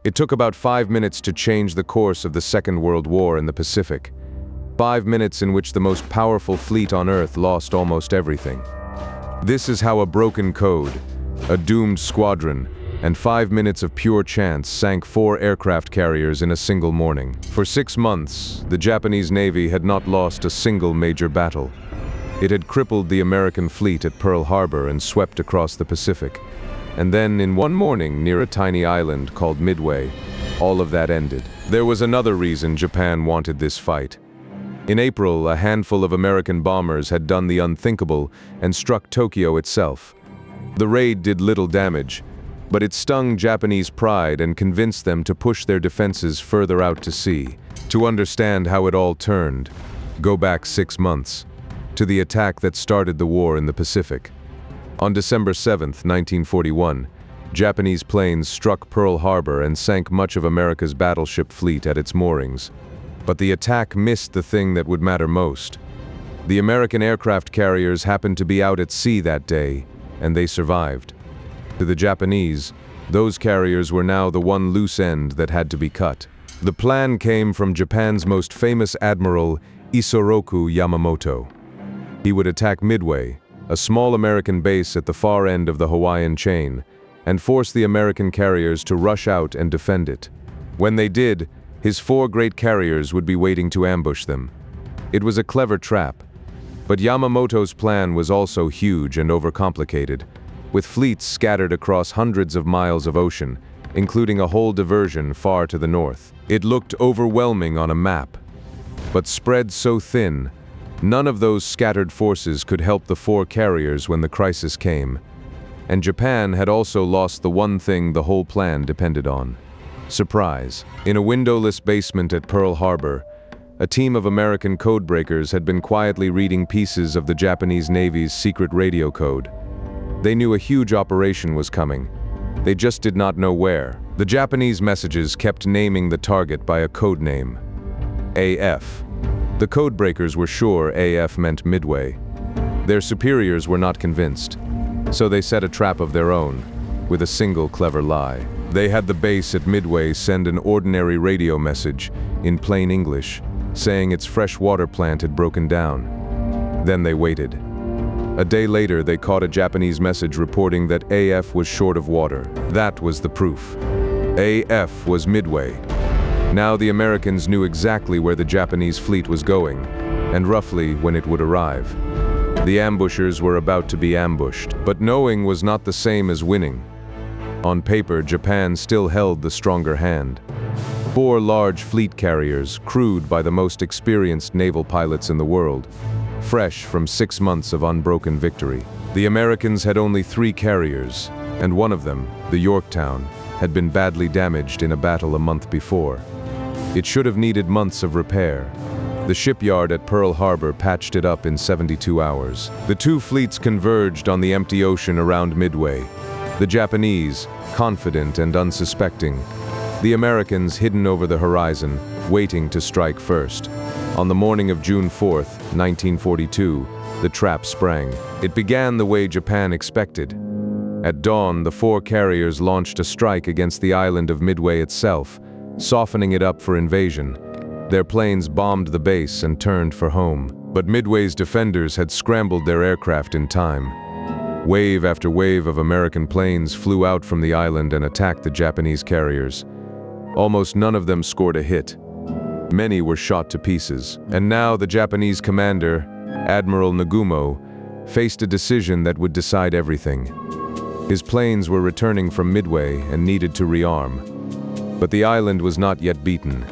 It took about 5 minutes to change the course of the Second World War in the Pacific. 5 minutes in which the most powerful fleet on Earth lost almost everything. This is how a broken code, a doomed squadron, and 5 minutes of pure chance sank 4 aircraft carriers in a single morning. For 6 months, the Japanese Navy had not lost a single major battle. It had crippled the American fleet at Pearl Harbor and swept across the Pacific. And then, in one morning, near a tiny island called Midway, all of that ended. There was another reason Japan wanted this fight. In April, a handful of American bombers had done the unthinkable and struck Tokyo itself. The raid did little damage, but it stung Japanese pride and convinced them to push their defenses further out to sea. To understand how it all turned, go back 6 months, to the attack that started the war in the Pacific. On December 7, 1941, Japanese planes struck Pearl Harbor and sank much of America's battleship fleet at its moorings. But the attack missed the thing that would matter most. The American aircraft carriers happened to be out at sea that day, and they survived. To the Japanese, those carriers were now the one loose end that had to be cut. The plan came from Japan's most famous Admiral Isoroku Yamamoto. He would attack Midway, a small American base at the far end of the Hawaiian chain, and force the American carriers to rush out and defend it. When they did, his 4 great carriers would be waiting to ambush them. It was a clever trap, but Yamamoto's plan was also huge and overcomplicated, with fleets scattered across hundreds of miles of ocean, including a whole diversion far to the north. It looked overwhelming on a map, but spread so thin, none of those scattered forces could help the 4 carriers when the crisis came. And Japan had also lost the one thing the whole plan depended on. Surprise. In a windowless basement at Pearl Harbor, a team of American codebreakers had been quietly reading pieces of the Japanese Navy's secret radio code. They knew a huge operation was coming. They just did not know where. The Japanese messages kept naming the target by a code name: AF. The codebreakers were sure AF meant Midway. Their superiors were not convinced, so they set a trap of their own, with a single clever lie. They had the base at Midway send an ordinary radio message, in plain English, saying its fresh water plant had broken down. Then they waited. A day later, they caught a Japanese message reporting that AF was short of water. That was the proof. AF was Midway. Now the Americans knew exactly where the Japanese fleet was going, and roughly when it would arrive. The ambushers were about to be ambushed, but knowing was not the same as winning. On paper, Japan still held the stronger hand. 4 large fleet carriers, crewed by the most experienced naval pilots in the world, fresh from 6 months of unbroken victory. The Americans had only 3 carriers, and one of them, the Yorktown, had been badly damaged in a battle a month before. It should have needed months of repair. The shipyard at Pearl Harbor patched it up in 72 hours. The 2 fleets converged on the empty ocean around Midway. The Japanese, confident and unsuspecting. The Americans hidden over the horizon, waiting to strike first. On the morning of June 4, 1942, the trap sprang. It began the way Japan expected. At dawn, the 4 carriers launched a strike against the island of Midway itself, softening it up for invasion. Their planes bombed the base and turned for home. But Midway's defenders had scrambled their aircraft in time. Wave after wave of American planes flew out from the island and attacked the Japanese carriers. Almost none of them scored a hit. Many were shot to pieces. And now the Japanese commander, Admiral Nagumo, faced a decision that would decide everything. His planes were returning from Midway and needed to rearm. But the island was not yet beaten.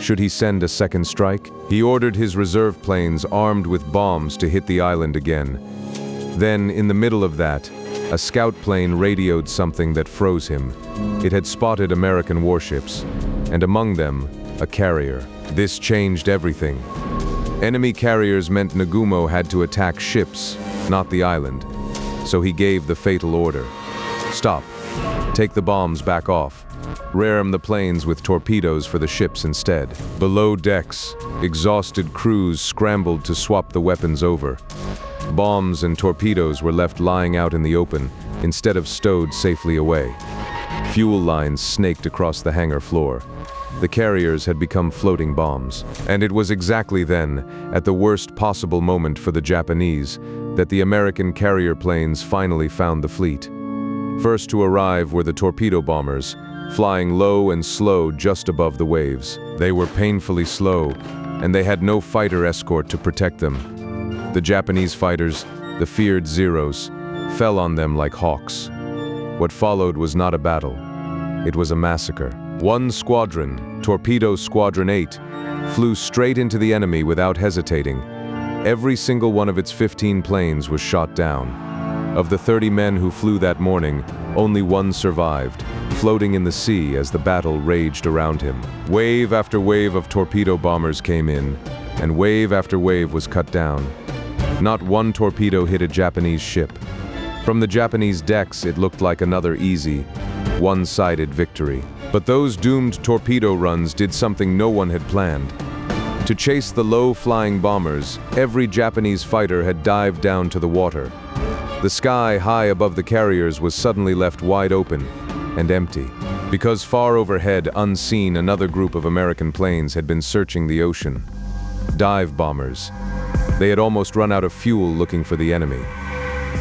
Should he send a second strike? He ordered his reserve planes armed with bombs to hit the island again. Then, in the middle of that, a scout plane radioed something that froze him. It had spotted American warships, and among them, a carrier. This changed everything. Enemy carriers meant Nagumo had to attack ships, not the island. So he gave the fatal order. Stop. Take the bombs back off. Ram the planes with torpedoes for the ships instead. Below decks, exhausted crews scrambled to swap the weapons over. Bombs and torpedoes were left lying out in the open, instead of stowed safely away. Fuel lines snaked across the hangar floor. The carriers had become floating bombs. And it was exactly then, at the worst possible moment for the Japanese, that the American carrier planes finally found the fleet. First to arrive were the torpedo bombers, flying low and slow just above the waves. They were painfully slow, and they had no fighter escort to protect them. The Japanese fighters, the feared Zeros, fell on them like hawks. What followed was not a battle. It was a massacre. One squadron, Torpedo Squadron 8, flew straight into the enemy without hesitating. Every single one of its 15 planes was shot down. Of the 30 men who flew that morning, only one survived, floating in the sea as the battle raged around him. Wave after wave of torpedo bombers came in, and wave after wave was cut down. Not one torpedo hit a Japanese ship. From the Japanese decks, it looked like another easy, one-sided victory. But those doomed torpedo runs did something no one had planned. To chase the low-flying bombers, every Japanese fighter had dived down to the water. The sky high above the carriers was suddenly left wide open and empty, because far overhead, unseen, another group of American planes had been searching the ocean. Dive bombers. They had almost run out of fuel looking for the enemy.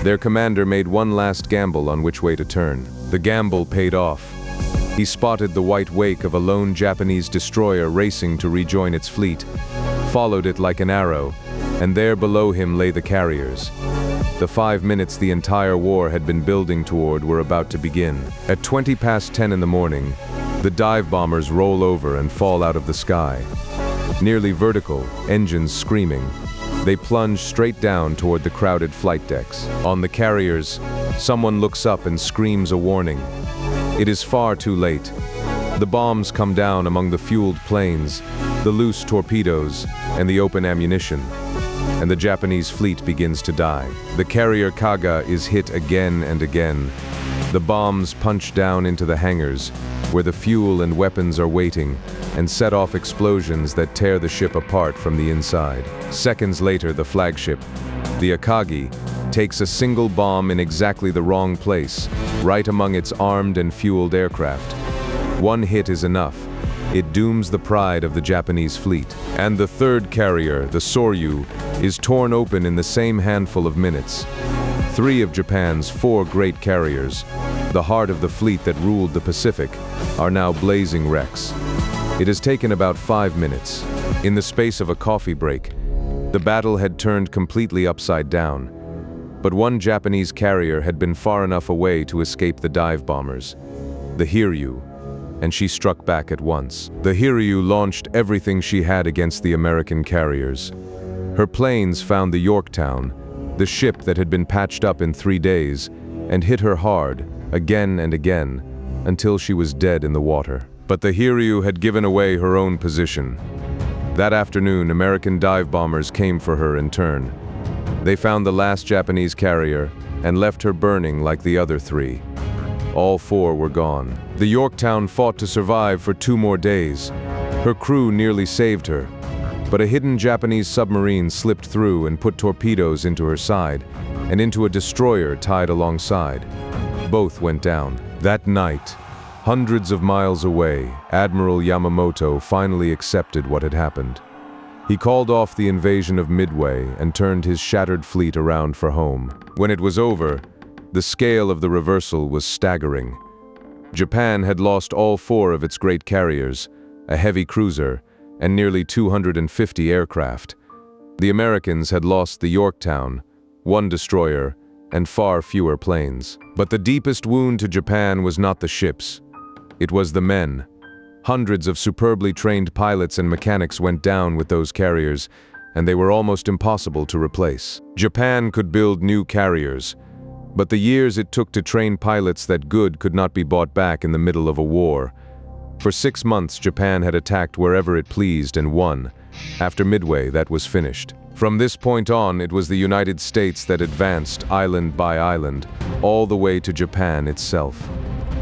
Their commander made one last gamble on which way to turn. The gamble paid off. He spotted the white wake of a lone Japanese destroyer racing to rejoin its fleet, followed it like an arrow, and there below him lay the carriers. The 5 minutes the entire war had been building toward were about to begin. At 20 past 10 in the morning, the dive bombers roll over and fall out of the sky. Nearly vertical, engines screaming, they plunge straight down toward the crowded flight decks. On the carriers, someone looks up and screams a warning. It is far too late. The bombs come down among the fueled planes, the loose torpedoes, and the open ammunition, and the Japanese fleet begins to die. The carrier Kaga is hit again and again. The bombs punch down into the hangars, where the fuel and weapons are waiting, and set off explosions that tear the ship apart from the inside. Seconds later, the flagship, the Akagi, takes a single bomb in exactly the wrong place, right among its armed and fueled aircraft. One hit is enough. It dooms the pride of the Japanese fleet. And the third carrier, the Soryu, is torn open in the same handful of minutes. 3 of Japan's 4 great carriers, the heart of the fleet that ruled the Pacific, are now blazing wrecks. It has taken about 5 minutes. In the space of a coffee break, the battle had turned completely upside down. But one Japanese carrier had been far enough away to escape the dive bombers, the Hiryu, and she struck back at once. The Hiryu launched everything she had against the American carriers. Her planes found the Yorktown, the ship that had been patched up in 3 days, and hit her hard, again and again, until she was dead in the water. But the Hiryu had given away her own position. That afternoon, American dive bombers came for her in turn. They found the last Japanese carrier and left her burning like the other 3. All 4 were gone. The Yorktown fought to survive for 2 more days. Her crew nearly saved her, but a hidden Japanese submarine slipped through and put torpedoes into her side and into a destroyer tied alongside. Both went down. That night, hundreds of miles away, Admiral Yamamoto finally accepted what had happened. He called off the invasion of Midway and turned his shattered fleet around for home. When it was over, the scale of the reversal was staggering. Japan had lost all 4 of its great carriers, a heavy cruiser, and nearly 250 aircraft. The Americans had lost the Yorktown, 1 destroyer, and far fewer planes. But the deepest wound to Japan was not the ships. It was the men. Hundreds of superbly trained pilots and mechanics went down with those carriers, and they were almost impossible to replace. Japan could build new carriers, but the years it took to train pilots that good could not be bought back in the middle of a war. For 6 months, Japan had attacked wherever it pleased and won. After Midway, that was finished. From this point on, it was the United States that advanced island by island, all the way to Japan itself.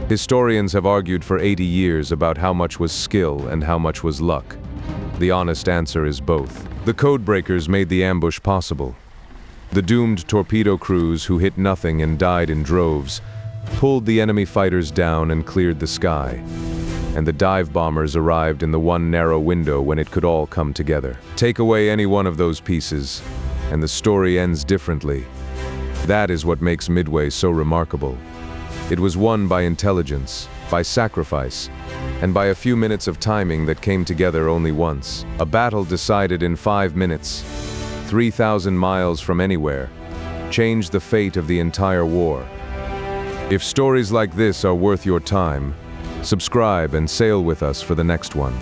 Historians have argued for 80 years about how much was skill and how much was luck. The honest answer is both. The codebreakers made the ambush possible. The doomed torpedo crews who hit nothing and died in droves pulled the enemy fighters down and cleared the sky. And the dive bombers arrived in the one narrow window when it could all come together. Take away any one of those pieces, and the story ends differently. That is what makes Midway so remarkable. It was won by intelligence, by sacrifice, and by a few minutes of timing that came together only once. A battle decided in 5 minutes, 3,000 miles from anywhere, changed the fate of the entire war. If stories like this are worth your time, subscribe and sail with us for the next one.